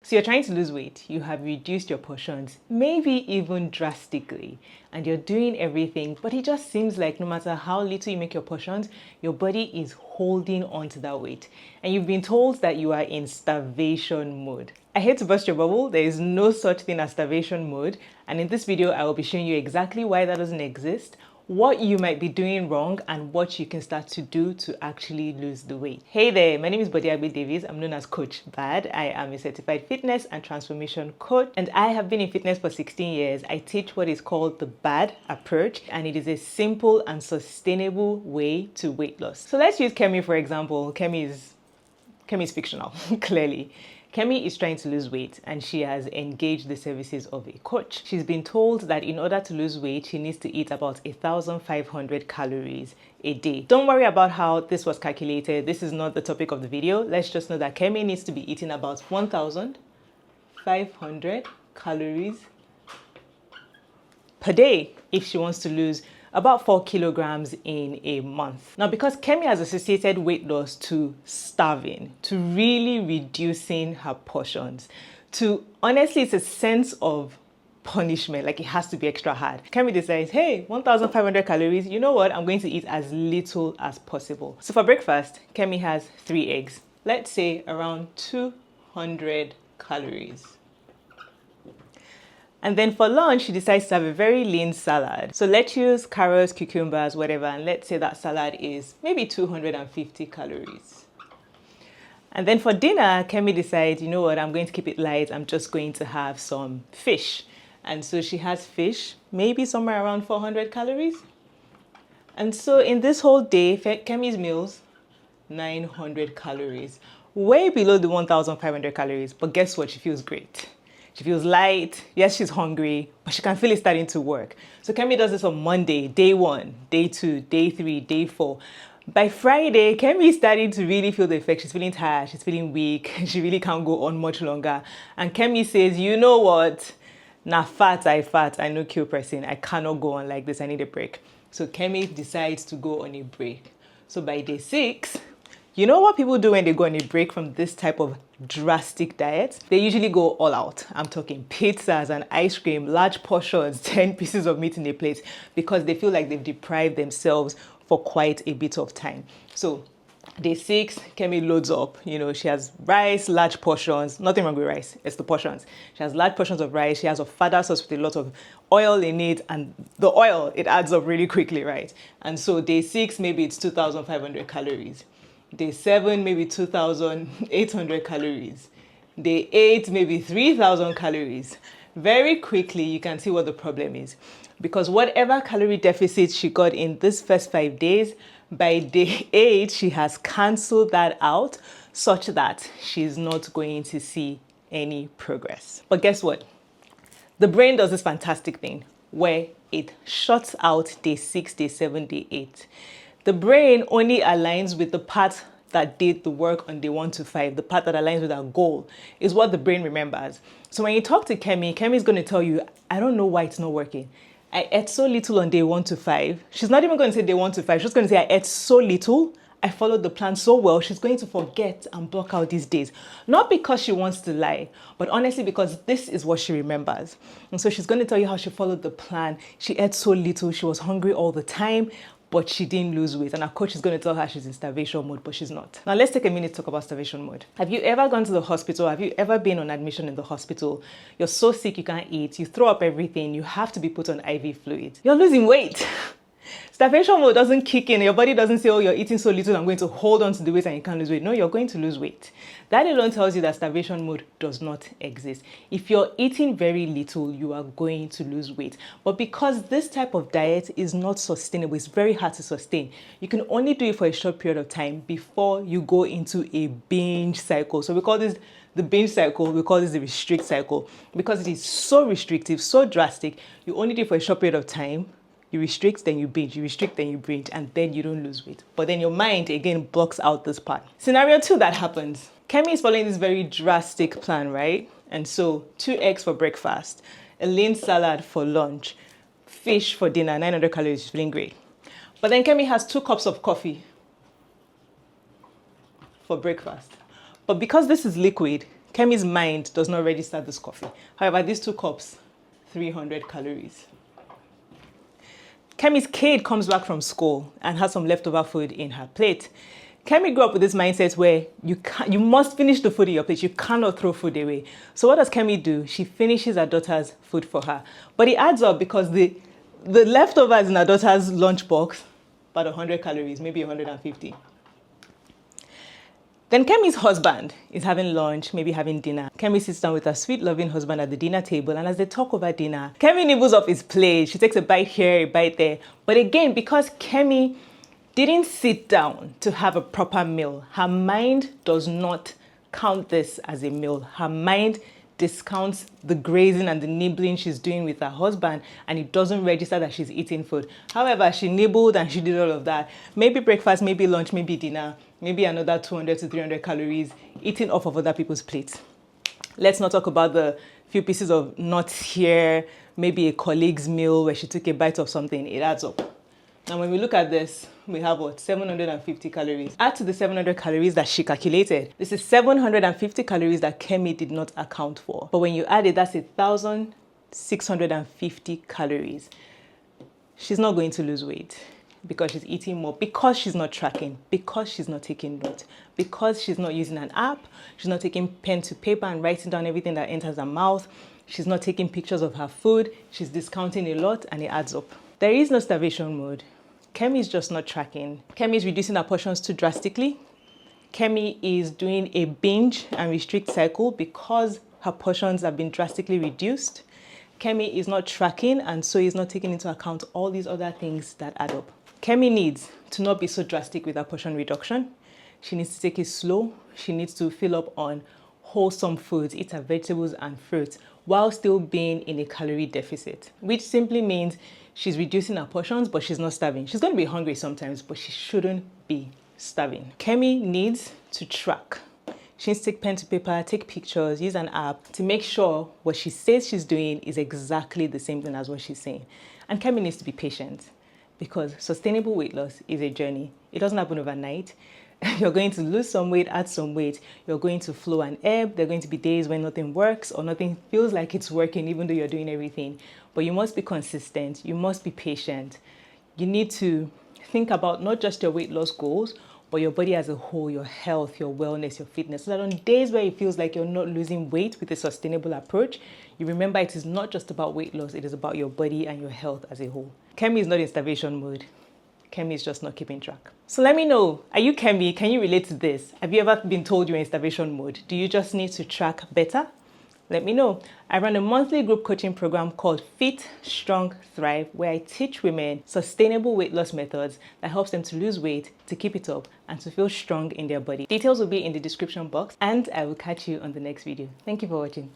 So you're trying to lose weight, you have reduced your portions, maybe even drastically, and you're doing everything, but it just seems like no matter how little you make your portions, your body is holding on to that weight. And you've been told that you are in starvation mode. I hate to burst your bubble, there is no such thing as starvation mode. And in this video, I will be showing you exactly why that doesn't exist, what you might be doing wrong, and what you can start to do to actually lose the weight. Hey there, my name is Agbe-Davies. I'm known as Coach Bad. I am a certified fitness and transformation coach, and I have been in fitness for 16 years. I teach what is called the BAD approach, and it is a simple and sustainable way to weight loss. So let's use Kemi for example. Kemi is fictional, clearly. Kemi is trying to lose weight and she has engaged the services of a coach. She's been told that in order to lose weight, she needs to eat about 1,500 calories a day. Don't worry about how this was calculated. This is not the topic of the video. Let's just know that Kemi needs to be eating about 1,500 calories per day if she wants to lose about 4 kilograms in a month. Now, because Kemi has associated weight loss to starving, to really reducing her portions, to honestly, it's a sense of punishment, like it has to be extra hard. Kemi decides, hey, 1,500 calories, you know what? I'm going to eat as little as possible. So for breakfast, Kemi has 3 eggs. Let's say around 200 calories. And then for lunch, she decides to have a very lean salad. So lettuce, carrots, cucumbers, whatever. And let's say that salad is maybe 250 calories. And then for dinner, Kemi decides, you know what, I'm going to keep it light. I'm just going to have some fish. And so she has fish, maybe somewhere around 400 calories. And so in this whole day, Kemi's meals, 900 calories. Way below the 1,500 calories. But guess what? She feels great. She feels light. Yes, she's hungry, but she can feel it starting to work. So Kemi does this on Monday, day 1, day 2, day 3, day 4. By Friday, Kemi is starting to really feel the effect. She's feeling tired. She's feeling weak. She really can't go on much longer. And Kemi says, you know what? Nah, I know kill person. I cannot go on like this. I need a break. So Kemi decides to go on a break. So by day 6, you know what people do when they go on a break from this type of drastic diet? They usually go all out. I'm talking pizzas and ice cream, large portions, 10 pieces of meat in a plate, because they feel like they've deprived themselves for quite a bit of time. So day 6, Kemi loads up. You know, she has rice, large portions. Nothing wrong with rice, it's the portions. She has large portions of rice. She has a fada sauce with a lot of oil in it, and the oil, it adds up really quickly, right? And so day 6, maybe it's 2,500 calories. Day 7, maybe 2,800 calories. Day 8, maybe 3,000 calories. Very quickly, you can see what the problem is. Because whatever calorie deficit she got in this first 5 days, by day 8, she has canceled that out such that she's not going to see any progress. But guess what? The brain does this fantastic thing where it shuts out day 6, day 7, day 8. The brain only aligns with the part that did the work on day 1 to 5, the part that aligns with our goal is what the brain remembers. So when you talk to Kemi, Kemi's going to tell you, I don't know why it's not working. I ate so little on day 1 to 5. She's not even going to say day 1 to 5. She's just going to say, I ate so little. I followed the plan so well. She's going to forget and block out these days. Not because she wants to lie, but honestly because this is what she remembers. And so she's going to tell you how she followed the plan. She ate so little. She was hungry all the time, but she didn't lose weight. And our coach is going to tell her she's in starvation mode, but she's not. Now let's take a minute to talk about starvation mode. Have you ever gone to the hospital? Have you ever been on admission in the hospital? You're so sick you can't eat. You throw up everything. You have to be put on IV fluid. You're losing weight. Starvation mode doesn't kick in. Your body doesn't say, oh, you're eating so little, I'm going to hold on to the weight and you can't lose weight. No, you're going to lose weight. That alone tells you that starvation mode does not exist. If you're eating very little, you are going to lose weight. But because this type of diet is not sustainable, it's very hard to sustain. You can only do it for a short period of time before you go into a binge cycle. So we call this the binge cycle, we call this the restrict cycle. Because it is so restrictive, so drastic, you only do it for a short period of time. You restrict, then you binge, you restrict, then you binge, and then you don't lose weight. But then your mind, again, blocks out this part. Scenario 2 that happens. Kemi is following this very drastic plan, right? And so 2 eggs for breakfast, a lean salad for lunch, fish for dinner, 900 calories, she's feeling great. But then Kemi has 2 cups of coffee for breakfast. But because this is liquid, Kemi's mind does not register this coffee. However, these 2 cups, 300 calories. Kemi's kid comes back from school and has some leftover food in her plate. Kemi grew up with this mindset where you must finish the food in your plate. You cannot throw food away. So what does Kemi do? She finishes her daughter's food for her. But it adds up because the leftovers in her daughter's lunchbox, about 100 calories, maybe 150. Then Kemi's husband is having lunch, maybe having dinner. Kemi sits down with her sweet, loving husband at the dinner table, and as they talk over dinner, Kemi nibbles off his plate. She takes a bite here, a bite there. But again, because Kemi didn't sit down to have a proper meal, her mind does not count this as a meal. Her mind discounts the grazing and the nibbling she's doing with her husband, and it doesn't register that she's eating food. However, she nibbled and she did all of that. Maybe breakfast, maybe lunch, maybe dinner, maybe another 200 to 300 calories eating off of other people's plates. Let's not talk about the few pieces of nuts here, maybe a colleague's meal where she took a bite of something. It adds up. And when we look at this, we have what? 750 calories. Add to the 700 calories that she calculated. This is 750 calories that Kemi did not account for. But when you add it, that's 1,650 calories. She's not going to lose weight because she's eating more, because she's not tracking, because she's not taking notes, because she's not using an app, she's not taking pen to paper and writing down everything that enters her mouth, she's not taking pictures of her food, she's discounting a lot, and it adds up. There is no starvation mode. Kemi is just not tracking. Kemi is reducing her portions too drastically. Kemi is doing a binge and restrict cycle because her portions have been drastically reduced. Kemi is not tracking, and so is not taking into account all these other things that add up. Kemi needs to not be so drastic with her portion reduction. She needs to take it slow. She needs to fill up on wholesome foods, eat her vegetables and fruits, while still being in a calorie deficit, which simply means she's reducing her portions, but she's not starving. She's going to be hungry sometimes, but she shouldn't be starving. Kemi needs to track. She needs to take pen to paper, take pictures, use an app to make sure what she says she's doing is exactly the same thing as what she's saying. And Kemi needs to be patient because sustainable weight loss is a journey. It doesn't happen overnight. You're going to lose some weight, add some weight. You're going to flow and ebb. There are going to be days when nothing works or nothing feels like it's working, even though you're doing everything. But you must be consistent. You must be patient. You need to think about not just your weight loss goals, but your body as a whole, your health, your wellness, your fitness. So that on days where it feels like you're not losing weight with a sustainable approach, you remember it is not just about weight loss. It is about your body and your health as a whole. Kemi is not in starvation mode. Kemi is just not keeping track. So let me know, are you Kemi? Can you relate to this? Have you ever been told you're in starvation mode? Do you just need to track better? Let me know. I run a monthly group coaching program called Fit, Strong, Thrive, where I teach women sustainable weight loss methods that helps them to lose weight, to keep it up, and to feel strong in their body. Details will be in the description box, and I will catch you on the next video. Thank you for watching.